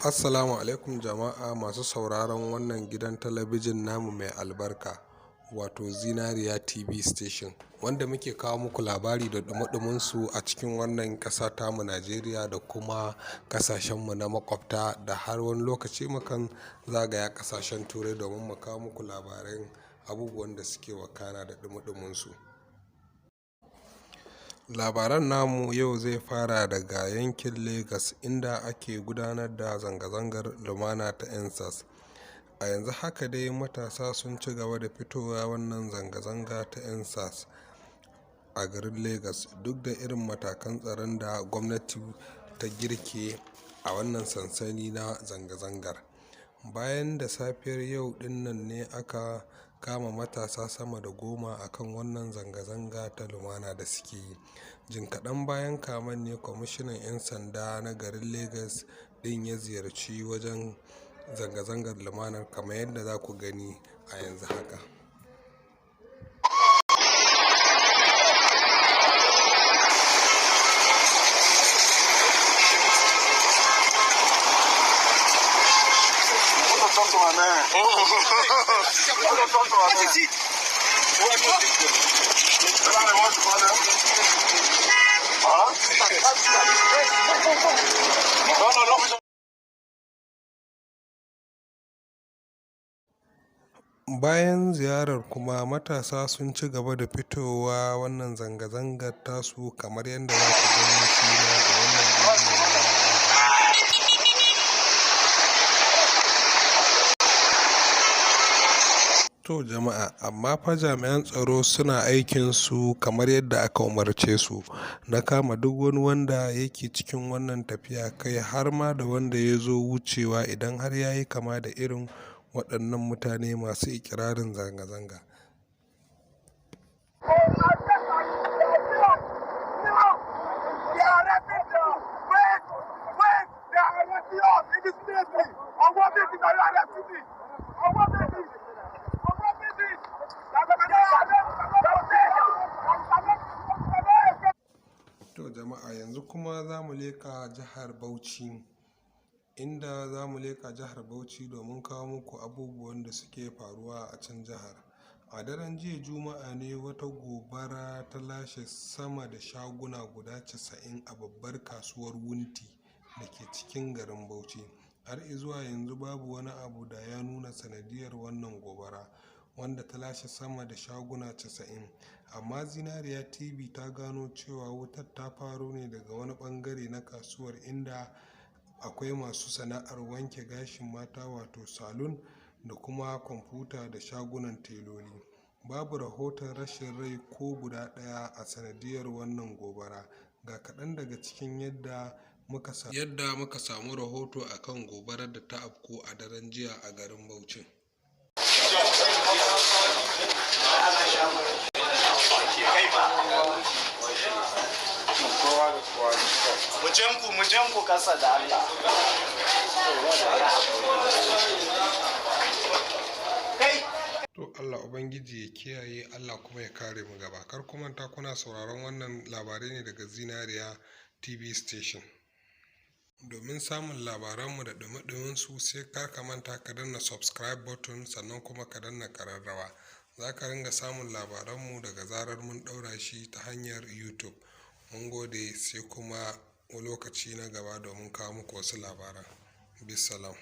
Assalamu alaikum jama'a masu sauraron wannan gidan talabijin namu mai albarka wato Zinariya TV Station, wanda muke kawo muku labari da dumudumin su a cikin wannan ƙasa tamu Najeriya da kuma ƙasashenmu na makwabta, da har wani lokaci mukan zagaya ƙasashen turai domin mu kawo muku labaran abubuwan da suke wakana da dumudumin su. Labaran namu yau zai fara daga yankin Legas, inda ake gudanar da zanga-zangar lumana ta EndSARS. A yanzu haka dai matasa sun ci gaba da fitowa wannan zanga-zanga ta EndSARS a garin Legas, duk da irin matakan tsaron da gwamnati ta girke a wannan sansani na zanga-zangar. Bayan da safiyar yau dinnan ne aka kama matasa sama da 10 akan wannan zanga-zanga ta lumana da suke yi. Jin kaɗan bayan kaman ne kwamishinan 'yan sanda na garin Legas din ya ziyarci wajen zanga-zangar lumanar, kamar yadda za ku gani a yanzu haka. Bayan ziyarar kuma matasa sun ci gaba da fitowa wannan zanga-zangar tasu, kamar yadda za ku gani shi ma a wannan bidiyo. To jama'a, amma fa jami'an tsaro suna aikin su kamar yadda aka umarce su na kama duk wani wanda yake cikin wannan tafiya, kai har ma da wanda ya zo wucewa idan har ya yi kama da irin waɗannan mutane masu ikirarin zanga-zanga. To jama'a, yanzu kuma za mu leƙa jihar Bauchi, inda za mu leƙa jihar Bauchi domin kawo muku abubuwan da suke faruwa a can jihar. A daren jiya Juma'a ne wata gobara ta lashe sama da shaguna guda 90 a babbar kasuwar Wunti da ke cikin garin Bauchi. Har izuwa yanzu babu wani abu da ya nuna sanadiyar wannan gobara, wanda ta lashe sama da shaguna 90. Amma Zinariya TV ta gano cewa wutar ta faro ne daga wani bangare na kasuwar, inda akwai masu sana'ar wanke gashin mata wato salon da kuma kwamfuta da shagunan teloli. Babu rahoton rashin rai ko guda ɗaya a sanadiyar wannan gobara. Ga kaɗan daga cikin yadda muka samu rahoto akan gobarar da ta afku a daren jiya a garin Bauchi. Mujenku kasa da Allah. To Allah Ubangiji ya kiyaye, Allah kuma ya kare mu gaba. Kar ku manta kuna sauraron wannan labarai ne daga Zinariya TV Station. Domin samun labaranmu da dumi su, sai ka manta ka danna subscribe button, sannan kuma ka danna ƙararrawa. Za ka ringa samun labaranmu daga zarar mun ɗaura shi ta hanyar YouTube. Mun gode, sai kuma lokaci na gaba domin kawo muku wasu labaran. Bisalam.